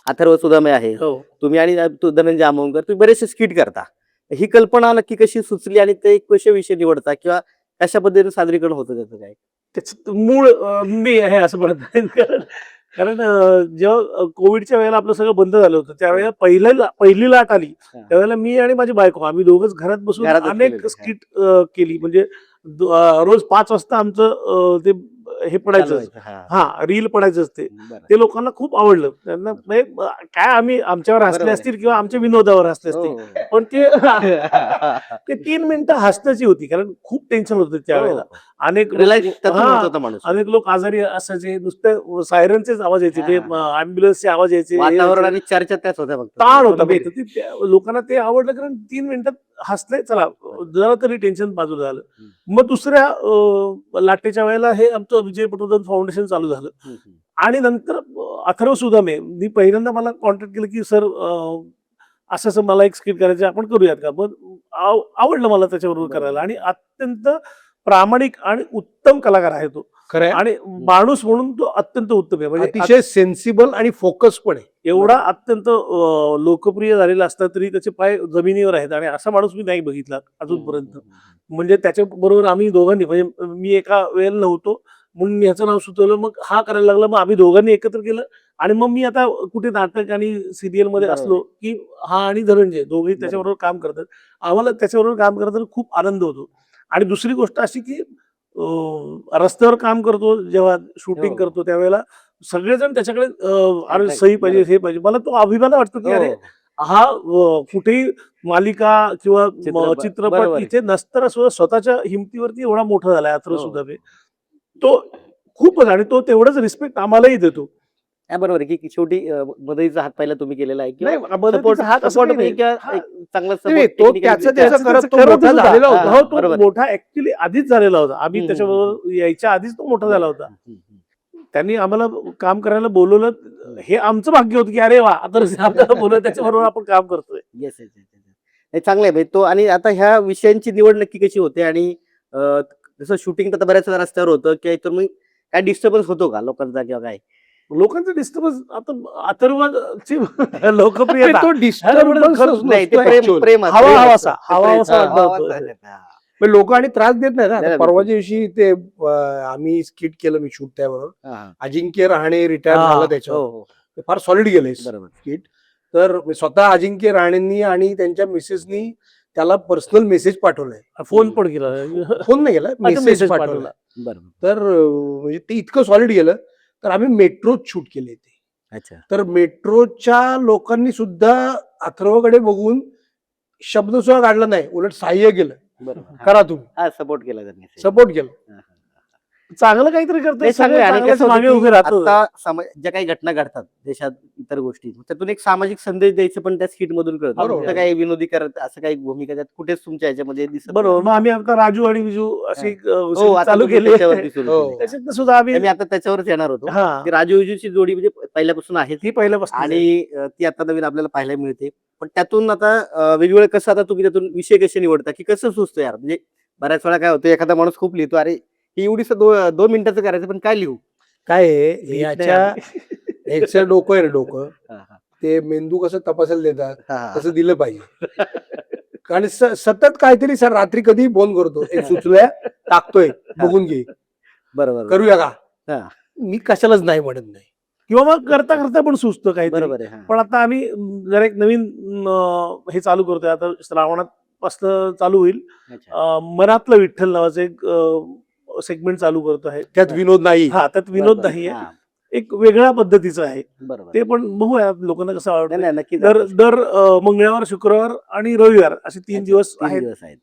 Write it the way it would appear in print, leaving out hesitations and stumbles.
अथर्व सुदामे आहे, हो. तुम्ही आणि धनंजय आमोणकर तुम्ही बरेचसे स्किट करता. ही कल्पना नक्की कशी सुचली आणि ते कसे विषय निवडता किंवा कशा पद्धतीने सादरीकरण होतं त्याचं काय? त्याचं मूळ मी आहे असं म्हणत नाही. कारण कारण जेव्हा कोविडच्या वेळेला आपलं सगळं बंद झालं होतं, त्यावेळेला पहिली लाट आली. हां. त्यावेळेला मी आणि माझी बायको आम्ही दोघंच घरात बसून घरातच अनेक केलेलं. स्किट केली. म्हणजे रोज 5 वाजता आमचं ते हे पडायचं. चालवायचं. हां. हां, रील पडायचंच ते. बरं. ते लोकांना खूप आवडलं. त्यांना म्हणजे काय आम्ही आमच्यावर हसले बरोबर आहे. असतील किंवा आमच्या विनोदावर हसले हो, असतील. हो. पण ते ते 3 मिनिटं हसण्याची होती. कारण खूप टेन्शन होतं त्यावेळेला. हो. अनेक रिलॅक्स त्यातून हां, होत होता माणूस. अनेक लोक आजारी असायचे. नुसतं सायरनचेच आवाज यायचे. ते हां. ॲम्ब्युलन्सचे आवाज यायचे. हे वातावरण यायचे. आणि चर्चा त्याच होत्या फक्त. ताण होता Automatic. माहिती लोकांना ते आवडलं कारण 3 मिनिटात हसले चला जरा तरी टेन्शन बाजूला झालं. हं. मग दुसऱ्या लाटेच्या वेळेला हे आमचं विजय पटवर्धन फाउंडेशन चालू झालं. हं, हं. आणि नंतर अथर्व सुदामे मी पहिल्यांदा मला कॉन्टॅक्ट केलं की सर असं असं मला एक स्किट करायचं आपण करूयात का? पण आवडलं मला त्याच्याबरोबर बरोबर. करायला आणि अत्यंत प्रामाणिक आणि उत्तम कलाकार आहे तो. खरं आहे. आणि माणूस म्हणून तो अत्यंत उत्तम आहे. म्हणजे अतिशय सेन्सिबल आणि फोकस पण आहे. एवढा अत्यंत लोकप्रिय झालेला असला तरी त्याचे पाय जमिनीवर आहेत आणि असा माणूस मी नाही बघितला अजूनपर्यंत. म्हणजे त्याच्या बरोबर आम्ही दोघांनी म्हणजे मी एका वेळेला नव्हतो म्हणून मी ह्याचं नाव सुचवलं. मग हा करायला लागला. मग आम्ही दोघांनी एकत्र केलं आणि मग मी आता कुठे नाटक आणि सिरियल मध्ये बरोबर. असलो की हा आणि धनंजय दोघेही त्याच्याबरोबर काम करतात. आम्हाला त्याच्याबरोबर काम करताना खूप आनंद होतो. आणि दुसरी गोष्ट अशी की रस्त्यावर काम करतो जेव्हा शूटिंग हो. करतो त्यावेळेला सगळेजण त्याच्याकडे अरे Attract- सही पाहिजे बरोबर. हे पाहिजे. मला तो अभिमान वाटतो की अरे हो. हा कुठेही मालिका किंवा चित्रपट. चित्रपट बरोबर आहे. इथे नसताना सुद्धा स्वतःच्या हिमतीवरती एवढा मोठा झालाय अथर्व हो. सुदामे. तो खूपच आणि तो तेवढंच रिस्पेक्ट आम्हालाही देतो. हा, बरोबर आहे की शेवटी मदतीचा हात पहिला तुम्ही केलेला आहे नाही, किंवा मदतीचा सपोर्ट हात असं सपोर्ट काही नाही. किंवा हा. एक चांगला नाही, सपोर्ट तो त्याचं त्याचं करत तो करत मोठा होता. झालेला हा, होता. हो, तो बरोबर. मोठा ऍक्च्युली आधीच झालेला होता. आम्ही हम्म, त्याच्याबरोबर यायच्या आधीच तो मोठा झाला होता. हम्म, हम्म. त्यांनी आम्हाला काम करायला बोलवलं. हे आमचं भाग्य होतं की अरे वा आता आपल्याला बोलवलं त्याच्याबरोबर आपण काम करतोय. Yes yes yes. नाही, चांगलं आहे भाई तो. आणि आता ह्या विषयांची निवड नक्की कशी होते आणि जसं शूटिंग तर बऱ्याच वेळा रस्त्यावर होतं किंवा इतर मग काय डिस्टर्बन्स होतो का लोकांचा किंवा काय? लोकांचं डिस्टर्बन्स आता अथर्वची नाही, लोकप्रियता तो डिस्टर्बन्स नाही, ते प्रेम प्रेम असतं. हवा प्रेम हवासा असतं. हवा प्रेम हवासा असतं. वाटत होतं. लोक आणि त्रास देत नाही ना. नाही, आता नाही, परवाच्या दिवशी ते आम्ही स्किट केलं मी शूट त्याबरोबर. हा, हा. अजिंक्य रहाणे रिटायर हा, झाला हो त्याच्यावर. हो ते फार सॉलिड गेले बरोबर. स्किट. तर स्वतः अजिंक्य राणेंनी आणि त्यांच्या मिसेसनी त्याला पर्सनल मेसेज पाठवलाय. फोन पण केला. फोन नाही गेला, मेसेज मेसेज पाठवला. बरोबर. तर म्हणजे ते इतकं सॉलिड गेलं. तर आम्ही मेट्रोत शूट केले ते. अच्छा. तर मेट्रोच्या लोकांनी सुद्धा अथर्वकडे बघून शब्द सुद्धा काढला नाही, उलट सहाय्य केलं. बरोबर. करा तुम्ही, हा, सपोर्ट केला त्यांनी. सपोर्ट केलं. हा, हा. चांगलं काहीतरी नाही, करतो चांगलं आहे. आणि कसं मागे होतं उभे की राहतो. आता ज्या काही घटना घडतात देशात इतर गोष्टी त्यातून एक सामाजिक संदेश द्यायचं पण त्या स्किट मधून कळतं. बरोबर. फक्त काही विनोदी करत असं काही भूमिका त्यात कुठेच तुमच्या ह्याच्यामध्ये दिसत नाही. बरोबर. मग आम्ही आता राजू आणि विजू अशी हो, series आता चालू तुम्ही केली. त्याच्यावरती सुरू हो. केली. त्याच्यात सुद्धा आम्ही मी आता त्याच्यावरच येणार होतो. हा की राजू विजूची जोडी म्हणजे पहिल्यापासून आहे ती पहिल्यापासून आणि ती आता नवीन आपल्याला पाहायला मिळते. पण त्यातून आता वेगवेगळं कसं आता तुम्ही त्यातून विषय कसे निवडता की कसं सुचतं यार? म्हणजे बऱ्याच वेळा काय होतं एखादा माणूस खूप लिहितो, अरे ही एवढीच 2 मिनिटाचं करायचं पण काय लिहू? काय आहे लिहित याच्या नाही याचं डोकं आहे ना डोकं, हा, हा. ते मेंदू कसं तपासायला देतात हा, हा. तसं दिलं पाहिजे. कारण सतत काहीतरी सर रात्री कधी फोन करतो, एक सुचलंय टाकतोय बघून घे, बरोबर. करूया का? हा. मी कशालाच नाही म्हणत नाही. किंवा मग करता करता पण सुचतं काहीतरी. बरोबर आहे. हा. पण आता आम्ही जरा एक नवीन हे चालू करतोय आता श्रावणात पासून चालू होईल. अच्छा. मनातलं विठ्ठल नावाचं एक सेगमेंट चालू करतो आहे. त्यात विनोद नाही. हा त्यात विनोद बरोबर. नाहीये. हा, एक वेगळ्या पद्धतीचं आहे बरोबर. ते. पण बघूया लोकांना कसं नाही, आवडतं. नाही, नक्कीच दर आवडेल. दर मंगळवार शुक्रवार आणि रविवार असे 3 अच्छा, दिवस 3 आहेत. दिवस आहेत.